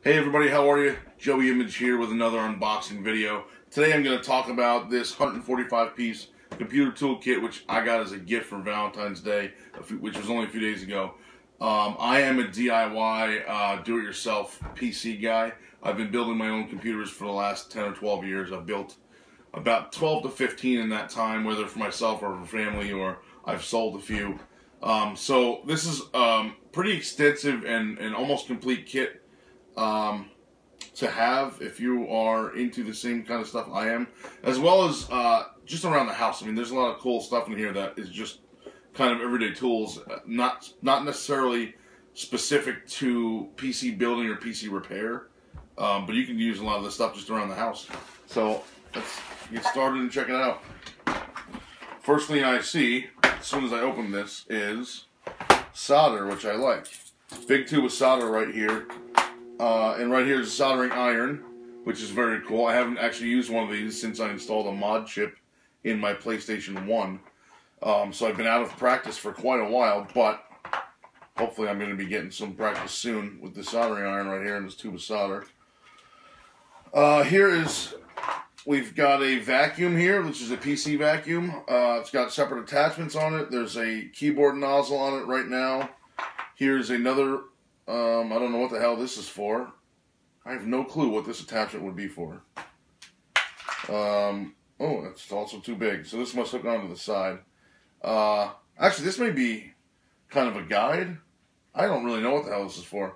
Hey everybody, how are you? Joey Image here with another unboxing video. Today I'm going to talk about this 145 piece computer toolkit which I got as a gift for Valentine's Day, which was only a few days ago. I am a DIY, do-it-yourself PC guy. I've been building my own computers for the last 10 or 12 years. I've built about 12 to 15 in that time, whether for myself or for family, or I've sold a few. So this is pretty extensive and almost complete kit to have if you are into the same kind of stuff I am, as well as just around the house. I mean, there's a lot of cool stuff in here that is just kind of everyday tools, not necessarily specific to PC building or PC repair, but you can use a lot of this stuff just around the house. So let's get started and check it out. First thing I see as soon as I open this is solder, which I like. Big tube of solder right here. And right here is a soldering iron, which is very cool. I haven't actually used one of these since I installed a mod chip in my PlayStation 1. So I've been out of practice for quite a while, but hopefully I'm going to be getting some practice soon with the soldering iron right here in this tube of solder. We've got a vacuum here, which is a PC vacuum. It's got separate attachments on it. There's a keyboard nozzle on it right now. Here's another, I don't know what the hell this is for. I have no clue what this attachment would be for. Oh, that's also too big. So this must hook onto the side. Actually, this may be kind of a guide. I don't really know what the hell this is for.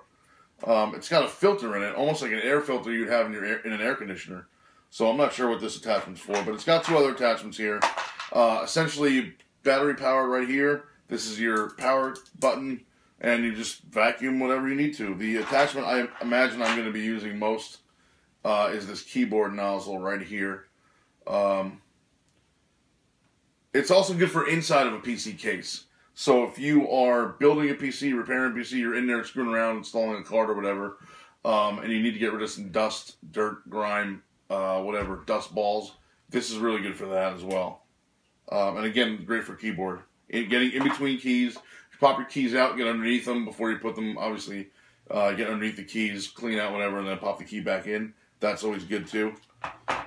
It's got a filter in it, almost like an air filter you'd have in an air conditioner. So I'm not sure what this attachment's for, but it's got two other attachments here. Essentially, battery powered right here. This is your power button, and you just vacuum whatever you need to. The attachment I imagine I'm going to be using most is this keyboard nozzle right here. It's also good for inside of a PC case. So if you are building a PC, repairing a PC, you're in there screwing around, installing a card or whatever, and you need to get rid of some dust, dirt, grime, whatever, dust balls, this is really good for that as well. And again, great for keyboard. Getting in between keys, pop your keys out, get underneath them before you put them, obviously, get underneath the keys, clean out whatever, and then pop the key back in. That's always good too.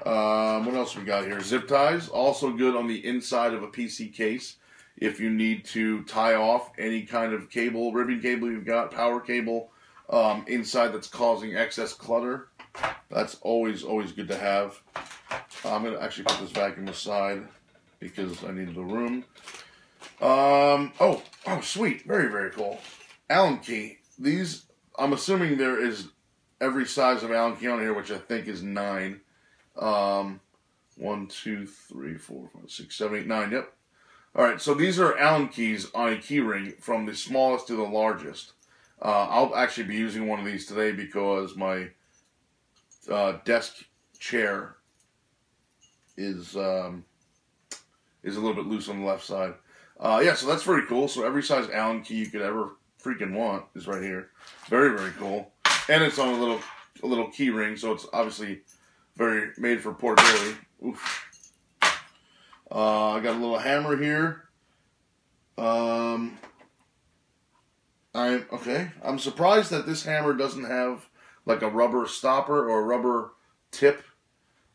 What else we got here? Zip ties, also good on the inside of a PC case. If you need to tie off any kind of cable, ribbon cable you've got, power cable, inside that's causing excess clutter, that's always good to have. I'm going to actually put this vacuum aside because I need the room. Oh, sweet. Very cool. Allen key. These, I'm assuming there is every size of Allen key on here, which I think is 9. 1, 2, 3, 4, 5, 6, 7, 8, 9. Yep. Alright, so these are Allen keys on a key ring from the smallest to the largest. I'll actually be using one of these today because my desk chair is a little bit loose on the left side. Yeah, so that's very cool. So every size Allen key you could ever freaking want is right here. Very cool. And it's on a little key ring, so it's obviously very made for portability. Oof. I got a little hammer here. I'm surprised that this hammer doesn't have like a rubber stopper or a rubber tip,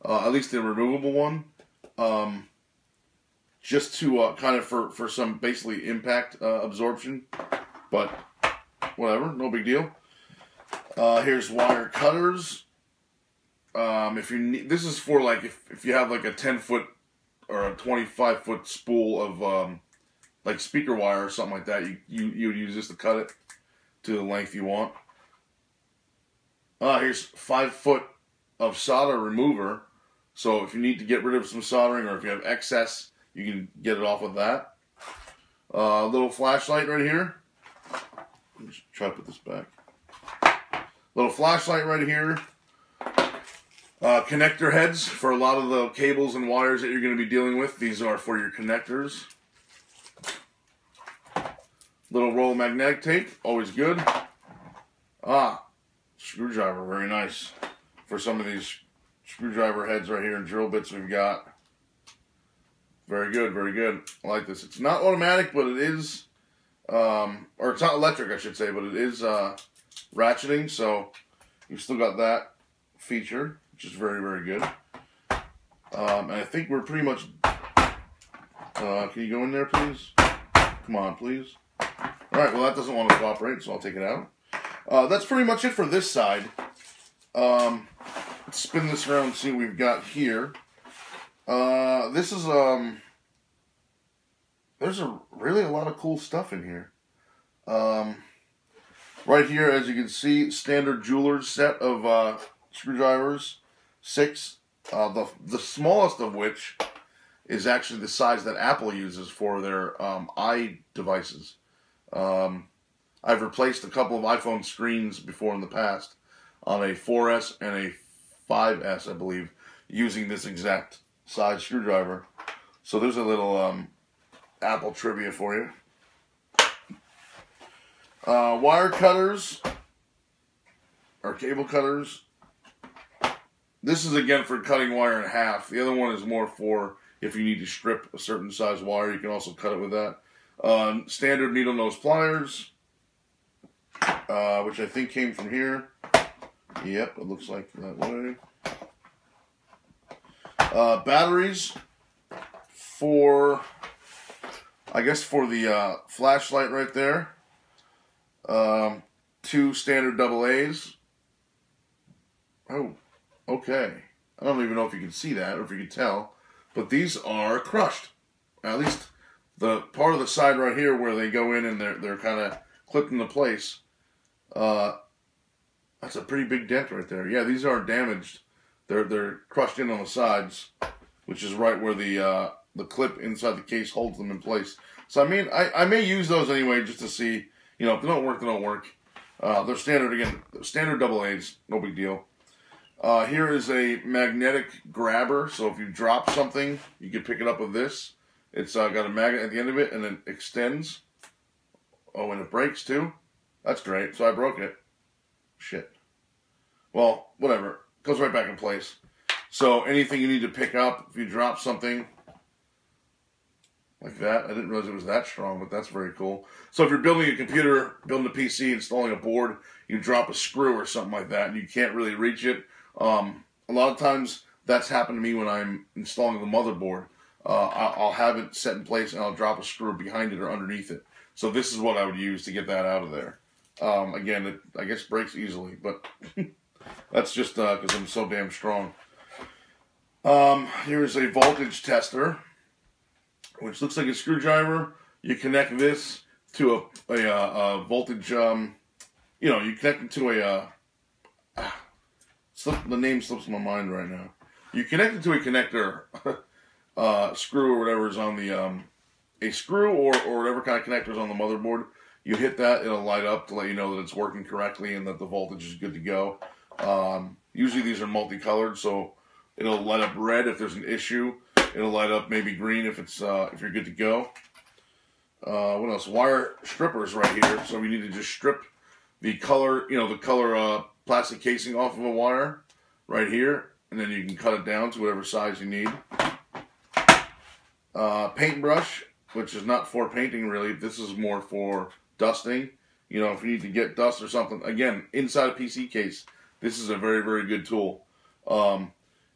at least the removable one. Just to kind of for some basically impact absorption, but whatever, no big deal. Here's wire cutters. If you need, this is for like if you have like a 10-foot or a 25-foot spool of like speaker wire or something like that, you would use this to cut it to the length you want. Here's 5 foot of solder remover. So if you need to get rid of some soldering or if you have excess, you can get it off with that. Little flashlight right here. Let me try to put this back. Little flashlight right here. Connector heads for a lot of the cables and wires that you're going to be dealing with. These are for your connectors. Little roll of magnetic tape, always good. Screwdriver, very nice. For some of these screwdriver heads right here and drill bits we've got. Very good. I like this. It's not automatic, but it is, or it's not electric, I should say, but it is ratcheting, so You've still got that feature, which is very, very good. And I think we're pretty much... can you go in there, please? Come on, please. Alright, well, that doesn't want to cooperate, so I'll take it out. That's pretty much it for this side. Let's spin this around and see what we've got here. This is, there's really a lot of cool stuff in here. Right here, as you can see, standard jeweler's set of screwdrivers, 6. The smallest of which is actually the size that Apple uses for their iDevices. I've replaced a couple of iPhone screens before in the past on a 4S and a 5S, I believe, using this exact size screwdriver. So there's a little Apple trivia for you. Wire cutters, or cable cutters. This is again for cutting wire in half. The other one is more for if you need to strip a certain size wire, you can also cut it with that. Standard needle nose pliers, which I think came from here. Yep, it looks like that way. Batteries for, I guess, for the flashlight right there. 2 standard AA's. Oh, okay. I don't even know if you can see that or if you can tell, but these are crushed. At least the part of the side right here where they go in and they're kind of clipped into place. That's a pretty big dent right there. Yeah, these aren't damaged. They're crushed in on the sides, which is right where the clip inside the case holds them in place. So I mean, I may use those anyway just to see. You know, if they don't work, they don't work. They're standard, again, standard AA's, no big deal. Here is a magnetic grabber, so if you drop something, you can pick it up with this. It's got a magnet at the end of it, and it extends. Oh, and it breaks too? That's great, so I broke it. Shit. Well, whatever. Goes right back in place. So anything you need to pick up, if you drop something, like that. I didn't realize it was that strong, but that's very cool. So if you're building a computer, building a PC, installing a board, you drop a screw or something like that, and you can't really reach it. A lot of times, that's happened to me when I'm installing the motherboard. I'll have it set in place, and I'll drop a screw behind it or underneath it. So this is what I would use to get that out of there. Again, it, I guess, breaks easily, but that's just because I'm so damn strong. Here's a voltage tester, which looks like a screwdriver. You connect this to a voltage, you know, you connect it to a, the name slips my mind right now. You connect it to a connector, screw or whatever is on the, a screw or whatever kind of connector is on the motherboard. You hit that, it'll light up to let you know that it's working correctly and that the voltage is good to go. Usually these are multicolored, so it'll light up red if there's an issue. It'll light up maybe green if it's if you're good to go. What else? Wire strippers right here. So we need to just strip the color, you know, the color plastic casing off of a wire right here, and then you can cut it down to whatever size you need. Paintbrush, which is not for painting really. This is more for dusting. You know, if you need to get dust or something. Again, inside a PC case, this is a very, very good tool.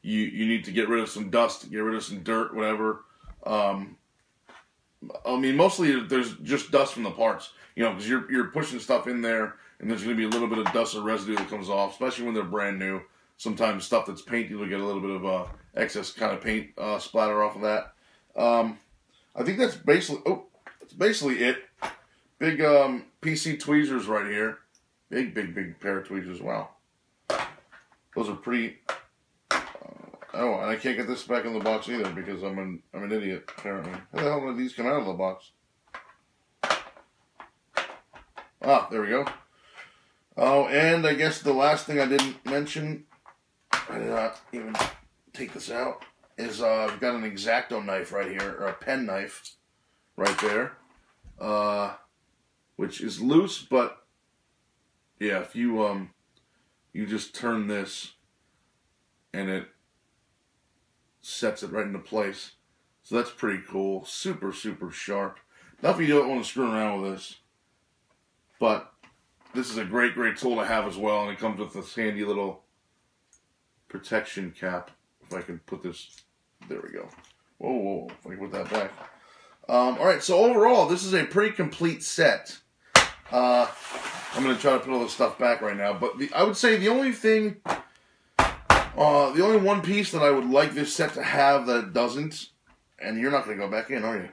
You need to get rid of some dust, get rid of some dirt, whatever. I mean, mostly there's just dust from the parts, you know, because you're pushing stuff in there, and there's going to be a little bit of dust or residue that comes off, especially when they're brand new. Sometimes stuff that's painted will get a little bit of excess kind of paint splatter off of that. I think that's basically it. Big PC tweezers right here. Big pair of tweezers. Wow, those are pretty. Oh, and I can't get this back in the box either because I'm an idiot, apparently. How the hell did these come out of the box? Ah, there we go. Oh, and I guess the last thing I didn't mention, I did not even take this out, is I've got an X-Acto knife right here, or a pen knife right there, which is loose, but yeah, if you you just turn this and it sets it right into place. So that's pretty cool. Super, super sharp. Not if you don't want to screw around with this. But this is a great tool to have as well, and it comes with this handy little protection cap. If I can put this, there we go. Whoa, if I can put that back. Alright, so overall, this is a pretty complete set. I'm going to try to put all this stuff back right now, but I would say the only one piece that I would like this set to have that it doesn't, and you're not going to go back in, are you?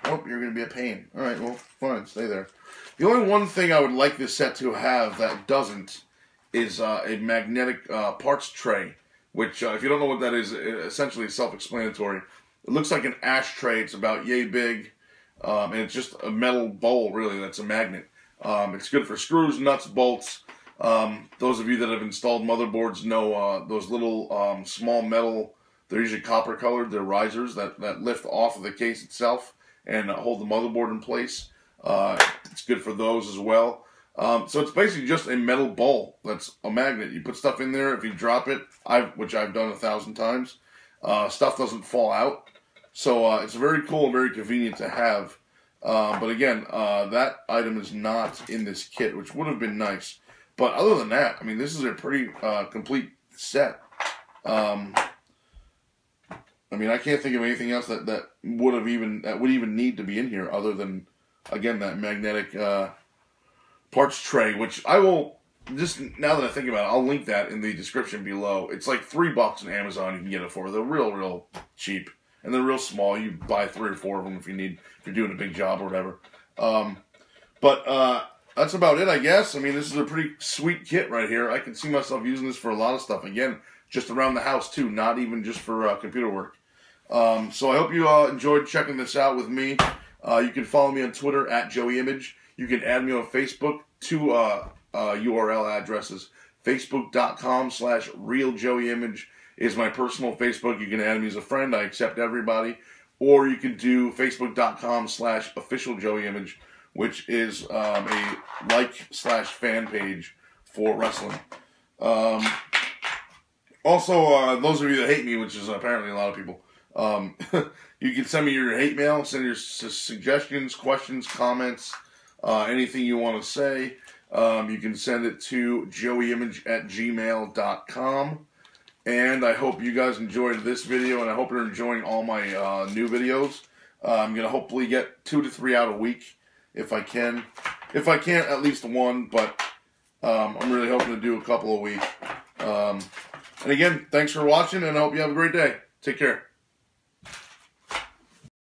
Nope, you're going to be a pain. Alright, well, fine, stay there. The only one thing I would like this set to have that it doesn't is a magnetic parts tray, which, if you don't know what that is, essentially is self-explanatory. It looks like an ashtray. It's about yay big, and it's just a metal bowl, really, that's a magnet. It's good for screws, nuts, bolts. Those of you that have installed motherboards know those little small metal, they're usually copper colored, they're risers that lift off of the case itself and hold the motherboard in place. It's good for those as well. So it's basically just a metal bowl that's a magnet. You put stuff in there, if you drop it, which I've done 1,000 times, stuff doesn't fall out. So it's very cool and very convenient to have. But again, that item is not in this kit, which would have been nice. But other than that, I mean, this is a pretty complete set. I mean, I can't think of anything else that would even need to be in here other than, again, that magnetic parts tray, which I will, just now that I think about it, I'll link that in the description below. It's like $3 on Amazon you can get it for. They're real cheap. And they're real small. You buy 3 or 4 of them if you're doing a big job or whatever. But that's about it, I guess. I mean, this is a pretty sweet kit right here. I can see myself using this for a lot of stuff. Again, just around the house too, not even just for computer work. So I hope you enjoyed checking this out with me. You can follow me on Twitter at JoeyImage. You can add me on Facebook. 2 URL addresses. Facebook.com/RealJoeyImage is my personal Facebook. You can add me as a friend. I accept everybody. Or you can do Facebook.com/OfficialJoeyImage, which is a like/fan page for wrestling. Also, those of you that hate me, which is apparently a lot of people, you can send me your hate mail, send your suggestions, questions, comments, anything you want to say. You can send it to joeyimage@gmail.com. And I hope you guys enjoyed this video, and I hope you're enjoying all my new videos. I'm going to hopefully get 2 to 3 out a week if I can. If I can't, at least 1, but I'm really hoping to do a couple a week. And again, thanks for watching, and I hope you have a great day. Take care.